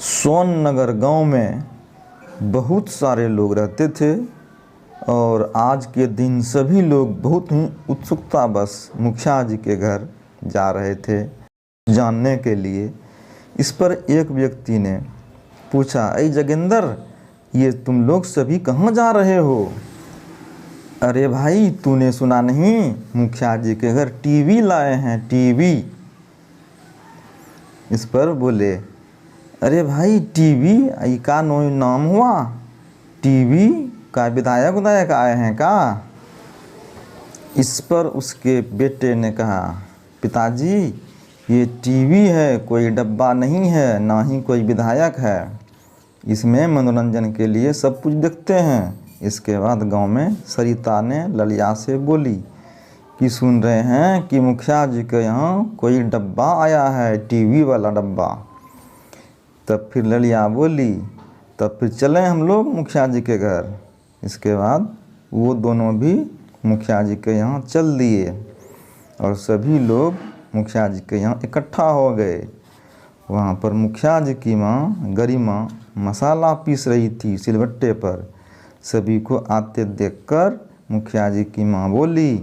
सोननगर गांव में बहुत सारे लोग रहते थे और आज के दिन सभी लोग बहुत ही उत्सुकता बस मुखिया जी के घर जा रहे थे जानने के लिए। इस पर एक व्यक्ति ने पूछा, अरे जोगिंदर, ये तुम लोग सभी कहाँ जा रहे हो? अरे भाई, तूने सुना नहीं, मुखिया जी के घर टीवी लाए हैं, टीवी। इस पर बोले, अरे भाई टीवी का नो नाम हुआ, टीवी का विधायक आए हैं का? इस पर उसके बेटे ने कहा, पिताजी ये टीवी है, कोई डब्बा नहीं है, ना ही कोई विधायक है। इसमें मनोरंजन के लिए सब कुछ देखते हैं। इसके बाद गांव में सरिता ने ललिया से बोली कि सुन रहे हैं कि मुखिया जी के यहाँ कोई डब्बा आया है, टीवी वाला डब्बा। तब फिर ललिया बोली, तब फिर चलें हम लोग मुखिया जी के घर। इसके बाद वो दोनों भी मुखिया जी के यहाँ चल दिए और सभी लोग मुखिया जी के यहाँ इकट्ठा हो गए। वहाँ पर मुखिया जी की माँ गरिमा मसाला पीस रही थी सिलबट्टे पर। सभी को आते देखकर मुखिया जी की माँ बोली,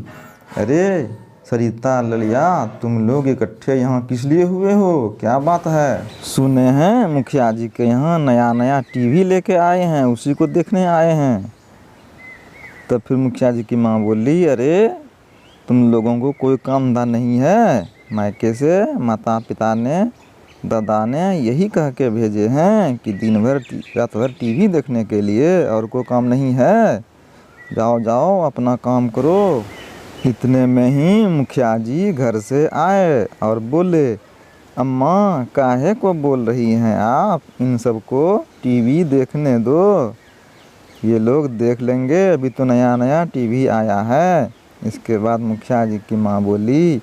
अरे सरिता, ललिया, तुम लोग इकट्ठे यहाँ किस लिए हुए हो? क्या बात है? सुने हैं मुखिया जी के यहाँ नया टीवी लेके आए हैं, उसी को देखने आए हैं। तब फिर मुखिया जी की माँ बोली, अरे तुम लोगों को कोई काम धंधा नहीं है? मायके से माता पिता ने, दादा ने यही कह के भेजे हैं कि दिन भर रात भर टीवी देखने के लिए, और कोई काम नहीं है। जाओ जाओ अपना काम करो। इतने में ही मुखिया जी घर से आए और बोले, अम्मा काहे को बोल रही हैं आप? इन सबको टीवी देखने दो, ये लोग देख लेंगे, अभी तो नया टीवी आया है। इसके बाद मुखिया जी की माँ बोली,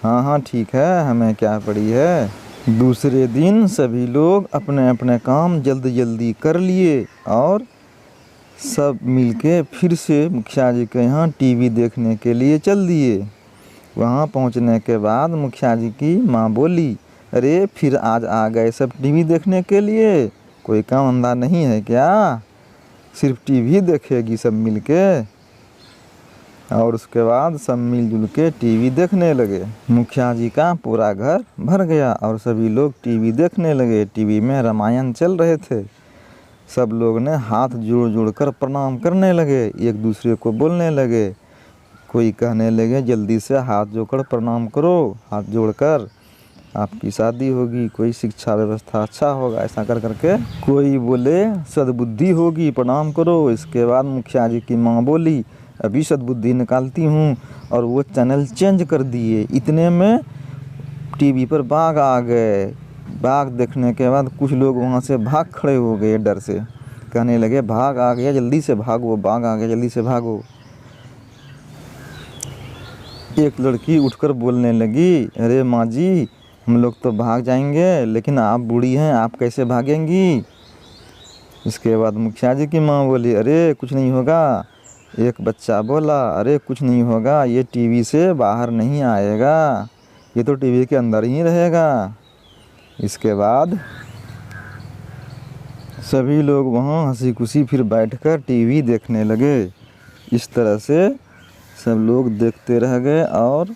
हाँ हाँ ठीक है, हमें क्या पड़ी है। दूसरे दिन सभी लोग अपने अपने काम जल्दी कर लिए और सब मिलके फिर से मुखिया जी के यहाँ टीवी देखने के लिए चल दिए। वहाँ पहुँचने के बाद मुखिया जी की माँ बोली, अरे फिर आज आ गए सब टीवी देखने के लिए? कोई काम धंधा नहीं है क्या? सिर्फ टीवी देखेगी सब मिलके? और उसके बाद सब मिलजुल के टीवी देखने लगे। मुखिया जी का पूरा घर भर गया और सभी लोग टीवी देखने लगे। टीवी में रामायण चल रहे थे। सब लोग ने हाथ जोड़ कर प्रणाम करने लगे, एक दूसरे को बोलने लगे। कोई कहने लगे, जल्दी से हाथ जोड़कर प्रणाम करो, हाथ जोड़कर आपकी शादी होगी, कोई शिक्षा व्यवस्था अच्छा होगा, ऐसा कर करके। कोई बोले सद्बुद्धि होगी, प्रणाम करो। इसके बाद मुखिया जी की माँ बोली, अभी सद्बुद्धि निकालती हूँ, और वो चैनल चेंज कर दिए। इतने में टीवी पर बाघ आ गए। बाघ देखने के बाद कुछ लोग वहाँ से भाग खड़े हो गए डर से, कहने लगे, भाग आ गया, जल्दी से भागो, बाघ आ गया, जल्दी से भागो। एक लड़की उठकर बोलने लगी, अरे माँ जी, हम लोग तो भाग जाएंगे, लेकिन आप बूढ़ी हैं, आप कैसे भागेंगी? इसके बाद मुखिया जी की माँ बोली, अरे कुछ नहीं होगा। एक बच्चा बोला, अरे कुछ नहीं होगा, ये टीवी से बाहर नहीं आएगा, ये तो टीवी के अंदर ही रहेगा। इसके बाद सभी लोग वहाँ हंसी खुशी फिर बैठकर टीवी देखने लगे। इस तरह से सब लोग देखते रह गए और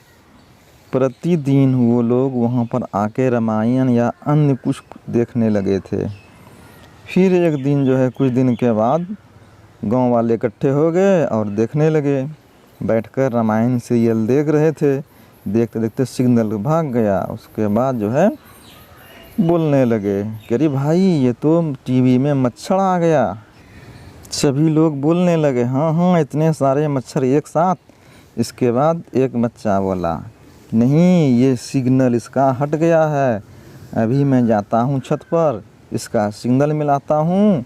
प्रतिदिन वो लोग वहाँ पर आके रामायण या अन्य कुछ देखने लगे थे। फिर एक दिन जो है, कुछ दिन के बाद गांव वाले इकट्ठे हो गए और देखने लगे। बैठकर रामायण सीरियल देख रहे थे। देखते देखते सिग्नल भाग गया। उसके बाद जो है बोलने लगे कि अरे भाई, ये तो टीवी में मच्छर आ गया। सभी लोग बोलने लगे, हाँ हाँ, इतने सारे मच्छर एक साथ। इसके बाद एक बच्चा बोला, नहीं, ये सिग्नल इसका हट गया है, अभी मैं जाता हूँ छत पर, इसका सिग्नल मिलाता हूँ,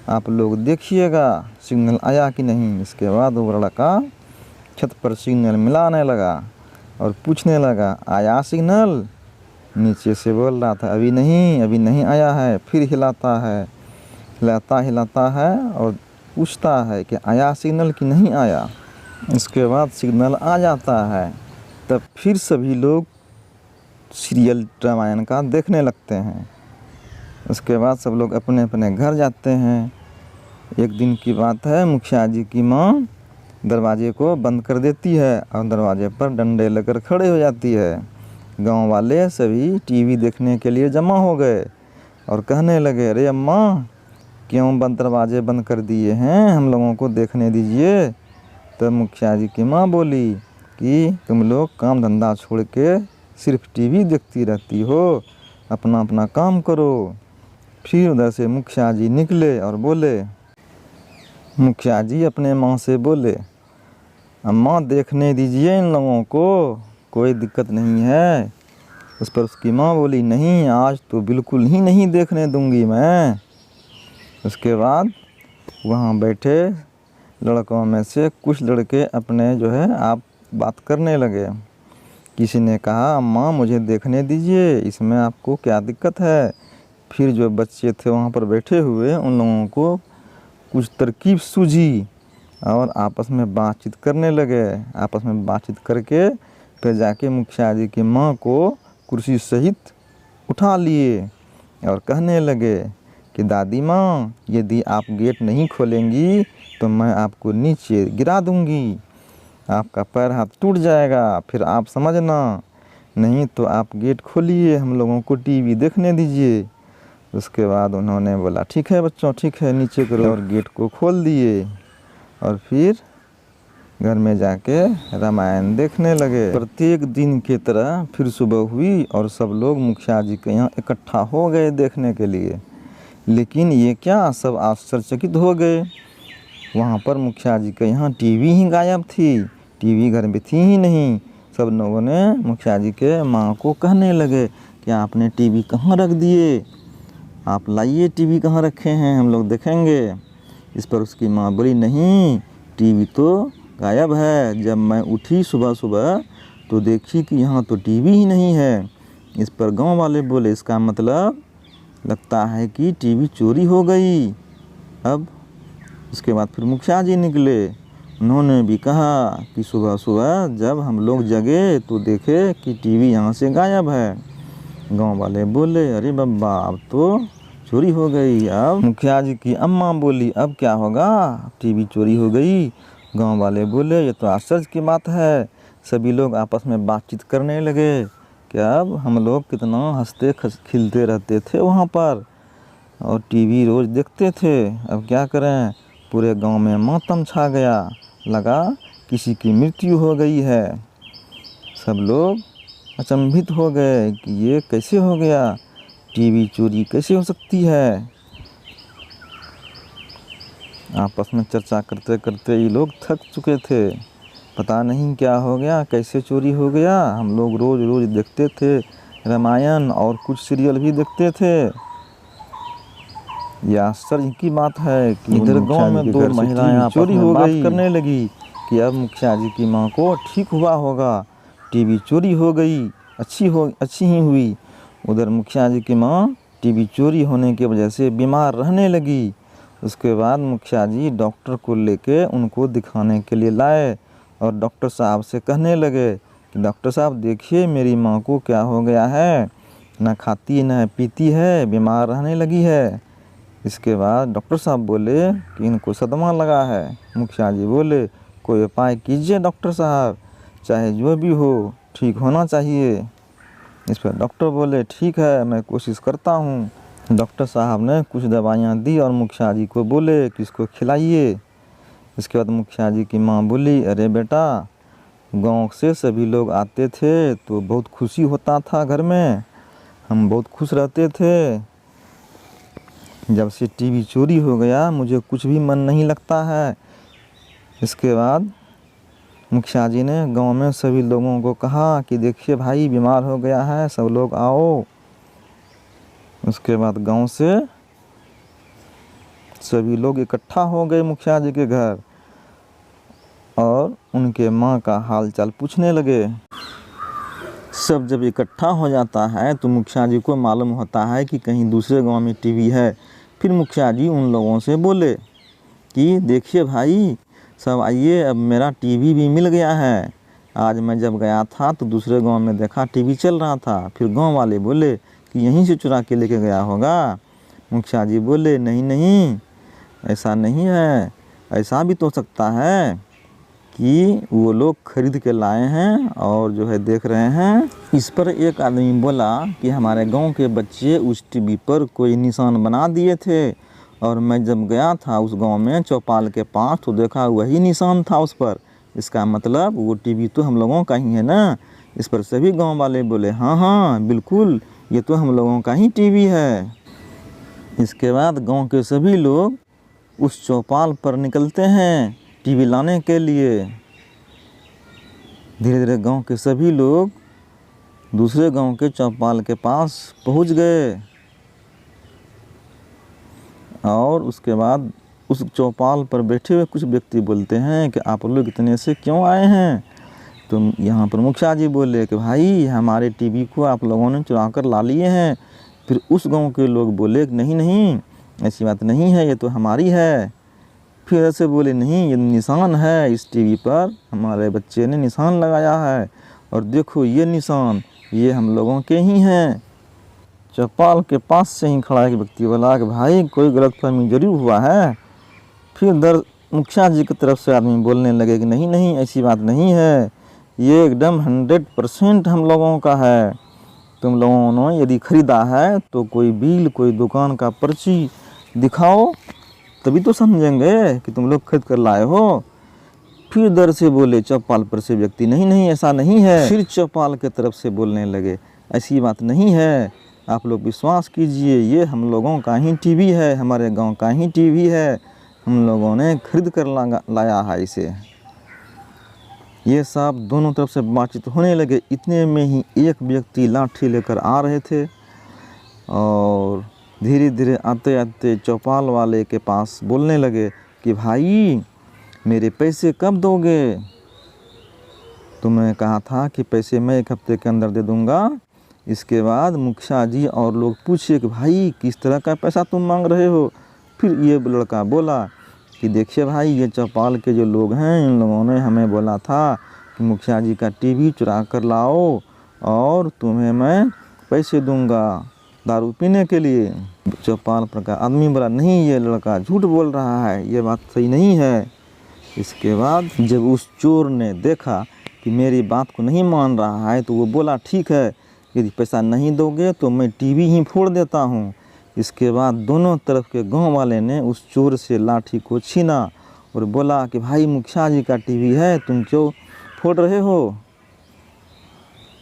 आप लोग देखिएगा सिग्नल आया कि नहीं। इसके बाद वो लड़का छत पर सिग्नल मिलाने लगा और पूछने लगा, आया सिग्नल? नीचे से बोल रहा था, अभी नहीं आया है। फिर हिलाता है और पूछता है कि आया सिग्नल कि नहीं आया। इसके बाद सिग्नल आ जाता है। तब फिर सभी लोग सीरियल रामायण का देखने लगते हैं। उसके बाद सब लोग अपने अपने घर जाते हैं। एक दिन की बात है, मुखिया जी की माँ दरवाजे को बंद कर देती है और दरवाजे पर डंडे लेकर खड़े हो जाती है। गांव वाले सभी टीवी देखने के लिए जमा हो गए और कहने लगे, अरे अम्मा क्यों दरवाजे बंद कर दिए हैं, हम लोगों को देखने दीजिए। तब मुखिया जी की माँ बोली कि तुम लोग काम धंधा छोड़ के सिर्फ टीवी देखती रहती हो, अपना अपना काम करो। फिर उधर से मुखिया जी निकले और बोले, मुखिया जी अपने माँ से बोले, अम्मा देखने दीजिए इन लोगों को, कोई दिक्कत नहीं है। उस पर उसकी माँ बोली, नहीं आज तो बिल्कुल ही नहीं देखने दूंगी मैं। उसके बाद वहाँ बैठे लड़कों में से कुछ लड़के अपने जो है आप बात करने लगे। किसी ने कहा, अम्मा मुझे देखने दीजिए, इसमें आपको क्या दिक्कत है। फिर जो बच्चे थे वहाँ पर बैठे हुए, उन लोगों को कुछ तरकीब सूझी और आपस में बातचीत करने लगे। आपस में बातचीत करके फिर जाके मुखिया जी की माँ को कुर्सी सहित उठा लिए और कहने लगे कि दादी माँ, यदि आप गेट नहीं खोलेंगी तो मैं आपको नीचे गिरा दूंगी, आपका पैर हाथ टूट जाएगा, फिर आप समझना। नहीं तो आप गेट खोलिए, हम लोगों को टीवी देखने दीजिए। उसके बाद उन्होंने बोला, ठीक है बच्चों, ठीक है, नीचे करो, और गेट को खोल दिए और फिर घर में जाके रामायण देखने लगे। प्रत्येक दिन की तरह फिर सुबह हुई और सब लोग मुखिया जी के यहाँ इकट्ठा हो गए देखने के लिए। लेकिन ये क्या, सब आश्चर्यचकित हो गए। वहाँ पर मुखिया जी के यहाँ टीवी ही गायब थी, टीवी घर में थी ही नहीं। सब लोगों ने मुखिया जी के माँ को कहने लगे कि आपने टीवी कहाँ रख दिए, आप लाइए टीवी कहाँ रखे हैं, हम लोग देखेंगे। इस पर उसकी माँ बोली, नहीं टीवी तो गायब है, जब मैं उठी सुबह सुबह तो देखी कि यहाँ तो टीवी ही नहीं है। इस पर गांव वाले बोले, इसका मतलब लगता है कि टीवी चोरी हो गई। अब उसके बाद फिर मुखिया जी निकले, उन्होंने भी कहा कि सुबह सुबह जब हम लोग जगे तो देखे कि टीवी यहाँ से गायब है। गांव वाले बोले, अरे बब्बा अब तो चोरी हो गई। अब मुखिया जी की अम्मा बोली, अब क्या होगा, टीवी चोरी हो गई। गांव वाले बोले, ये तो आश्चर्य की बात है। सभी लोग आपस में बातचीत करने लगे कि अब हम लोग कितना हंसते खिलते रहते थे वहाँ पर और टीवी रोज़ देखते थे, अब क्या करें। पूरे गांव में मातम छा गया, लगा किसी की मृत्यु हो गई है। सब लोग अचंभित हो गए कि ये कैसे हो गया, टीवी चोरी कैसे हो सकती है। आपस में चर्चा करते करते ये लोग थक चुके थे, पता नहीं क्या हो गया, कैसे चोरी हो गया। हम लोग रोज़ रोज़ देखते थे रामायण और कुछ सीरियल भी देखते थे। यह आश्चर्य की बात है कि इधर गांव में दो महिलाएं चोरी हो गई, करने लगी कि अब मुखिया जी की माँ को ठीक हुआ होगा, टीवी चोरी हो गई, अच्छी ही हुई। उधर मुखिया जी की माँ टीवी चोरी होने की वजह से बीमार रहने लगी। उसके बाद मुखिया जी डॉक्टर को लेके उनको दिखाने के लिए लाए और डॉक्टर साहब से कहने लगे कि डॉक्टर साहब देखिए मेरी माँ को क्या हो गया है, ना खाती ना पीती है, बीमार रहने लगी है। इसके बाद डॉक्टर साहब बोले कि इनको सदमा लगा है। मुखिया जी बोले, कोई उपाय कीजिए डॉक्टर साहब, चाहे जो भी हो ठीक होना चाहिए। इस पर डॉक्टर बोले, ठीक है मैं कोशिश करता हूँ। डॉक्टर साहब ने कुछ दवाइयाँ दी और मुखिया जी को बोले कि इसको खिलाइए। इसके बाद मुखिया जी की माँ बोली, अरे बेटा गांव से सभी लोग आते थे तो बहुत खुशी होता था घर में, हम बहुत खुश रहते थे। जब से टीवी चोरी हो गया मुझे कुछ भी मन नहीं लगता है। इसके बाद मुखिया जी ने गांव में सभी लोगों को कहा कि देखिए भाई बीमार हो गया है, सब लोग आओ। उसके बाद गांव से सभी लोग इकट्ठा हो गए मुखिया जी के घर और उनके माँ का हाल चाल पूछने लगे। सब जब इकट्ठा हो जाता है तो मुखिया जी को मालूम होता है कि कहीं दूसरे गांव में टीवी है। फिर मुखिया जी उन लोगों से बोले कि देखिए भाई सब आइए, अब मेरा टीवी भी मिल गया है। आज मैं जब गया था तो दूसरे गांव में देखा टीवी चल रहा था। फिर गांव वाले बोले कि यहीं से चुरा के लेके गया होगा। मुखिया जी बोले नहीं नहीं, ऐसा नहीं है, ऐसा भी तो हो सकता है कि वो लोग खरीद के लाए हैं और जो है देख रहे हैं। इस पर एक आदमी बोला कि हमारे गांव के बच्चे उस टीवी पर कोई निशान बना दिए थे और मैं जब गया था उस गांव में चौपाल के पास तो देखा वही निशान था उस पर। इसका मतलब वो टीवी तो हम लोगों का ही है ना। इस पर सभी गांव वाले बोले हाँ हाँ बिल्कुल, ये तो हम लोगों का ही टीवी है। इसके बाद गांव के सभी लोग उस चौपाल पर निकलते हैं टीवी लाने के लिए। धीरे धीरे गांव के सभी लोग दूसरे गांव के चौपाल के पास पहुंच गए और उसके बाद उस चौपाल पर बैठे हुए कुछ व्यक्ति बोलते हैं कि आप लोग इतने से क्यों आए हैं। तो यहाँ पर मुखिया जी बोले कि भाई हमारे टीवी को आप लोगों ने चुरा कर ला लिए हैं। फिर उस गांव के लोग बोले कि नहीं नहीं, ऐसी बात नहीं है, ये तो हमारी है। फिर ऐसे बोले नहीं, ये निशान है, इस टीवी पर हमारे बच्चे ने निशान लगाया है और देखो ये निशान, ये हम लोगों के ही हैं। चौपाल के पास से ही खड़ा एक व्यक्ति बोला कि भाई कोई गलतफहमी जरूर हुआ है। फिर मुखिया जी की तरफ से आदमी बोलने लगे कि नहीं नहीं, ऐसी बात नहीं है, ये एकदम 100% हम लोगों का है। तुम लोगों ने यदि ख़रीदा है तो कोई बिल, कोई दुकान का पर्ची दिखाओ, तभी तो समझेंगे कि तुम लोग खरीद कर लाए हो। फिर दर से बोले चौपाल पर से व्यक्ति नहीं नहीं, ऐसा नहीं है। फिर चौपाल के तरफ से बोलने लगे ऐसी बात नहीं है, आप लोग विश्वास कीजिए, ये हम लोगों का ही टीवी है, हमारे गांव का ही टीवी है, हम लोगों ने खरीद कर लाया है इसे। ये सब दोनों तरफ से बातचीत होने लगे। इतने में ही एक व्यक्ति लाठी लेकर आ रहे थे और धीरे धीरे आते आते चौपाल वाले के पास बोलने लगे कि भाई मेरे पैसे कब दोगे? तुमने कहा था कि पैसे मैं 1 हफ्ते के अंदर दे दूंगा। इसके बाद मुखिया जी और लोग पूछे कि भाई किस तरह का पैसा तुम मांग रहे हो? फिर ये लड़का बोला कि देखिए भाई, ये चौपाल के जो लोग हैं इन लोगों ने हमें बोला था कि मुखिया जी का टीवी चुरा कर लाओ और तुम्हें मैं पैसे दूंगा दारू पीने के लिए। चौपाल पर का आदमी बोला नहीं, ये लड़का झूठ बोल रहा है, ये बात सही नहीं है। इसके बाद जब उस चोर ने देखा कि मेरी बात को नहीं मान रहा है तो वो बोला ठीक है, यदि पैसा नहीं दोगे तो मैं टीवी ही फोड़ देता हूँ। इसके बाद दोनों तरफ के गांव वाले ने उस चोर से लाठी को छीना और बोला कि भाई मुखिया जी का टीवी है, तुम क्यों फोड़ रहे हो?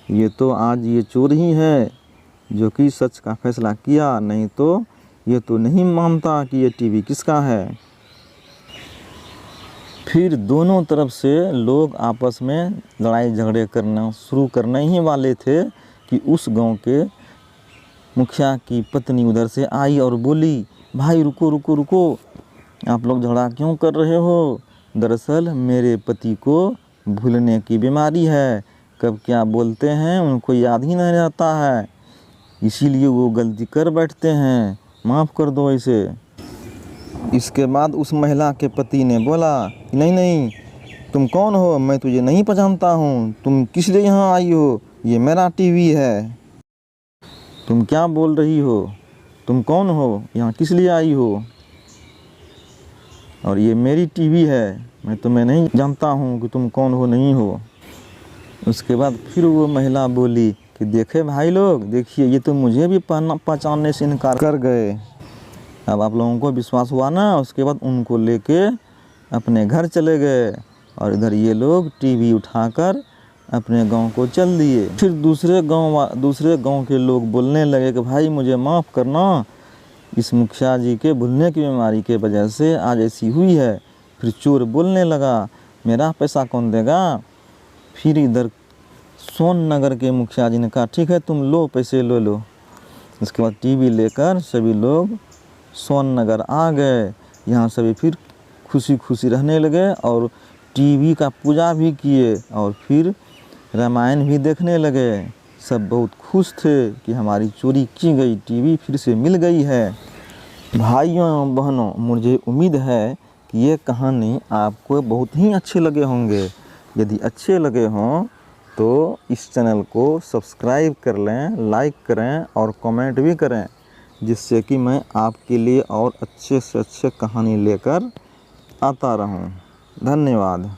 ये तो आज ये चोर ही है जो कि सच का फैसला किया, नहीं तो ये तो नहीं मानता कि ये टीवी किसका है। फिर दोनों तरफ से लोग आपस में लड़ाई झगड़े करना शुरू करने ही वाले थे कि उस गांव के मुखिया की पत्नी उधर से आई और बोली भाई रुको रुको रुको, आप लोग झगड़ा क्यों कर रहे हो? दरअसल मेरे पति को भूलने की बीमारी है, कब क्या बोलते हैं उनको याद ही नहीं रहता है, इसीलिए वो गलती कर बैठते हैं, माफ़ कर दो इसे। इसके बाद उस महिला के पति ने बोला नहीं नहीं, तुम कौन हो? मैं तुझे नहीं पहचानता हूँ, तुम किस लिए यहाँ आई हो? ये मेरा टीवी है। तुम क्या बोल रही हो? तुम कौन हो? यहाँ किस लिए आई हो? और ये मेरी टीवी है, मैं तुम्हें नहीं जानता हूँ कि तुम कौन हो नहीं हो। उसके बाद फिर वो महिला बोली कि देखे भाई लोग, देखिए ये तो मुझे भी पहचानने से इनकार कर गए। अब आप लोगों को विश्वास हुआ ना। उसके बाद उनको लेके अपने घर चले गए और इधर ये लोग टीवी उठाकर अपने गांव को चल दिए। फिर दूसरे गांव के लोग बोलने लगे कि भाई मुझे माफ़ करना, इस मुखिया जी के भूलने की बीमारी के वजह से आज ऐसी हुई है। फिर चोर बोलने लगा मेरा पैसा कौन देगा? फिर इधर सोन नगर के मुखिया जी ने कहा ठीक है तुम लो, पैसे ले लो। उसके बाद टीवी लेकर सभी लोग सोन नगर आ गए। यहाँ सभी फिर खुशी खुशी रहने लगे और टीवी का पूजा भी किए और फिर रामायण भी देखने लगे। सब बहुत खुश थे कि हमारी चोरी की गई टीवी फिर से मिल गई है। भाइयों बहनों, मुझे उम्मीद है कि ये कहानी आपको बहुत ही अच्छे लगे होंगे। यदि अच्छे लगे हों तो इस चैनल को सब्सक्राइब कर लें, लाइक करें और कमेंट भी करें। जिससे कि मैं आपके लिए और अच्छे से अच्छे कहानी लेकर आता रहूं। धन्यवाद।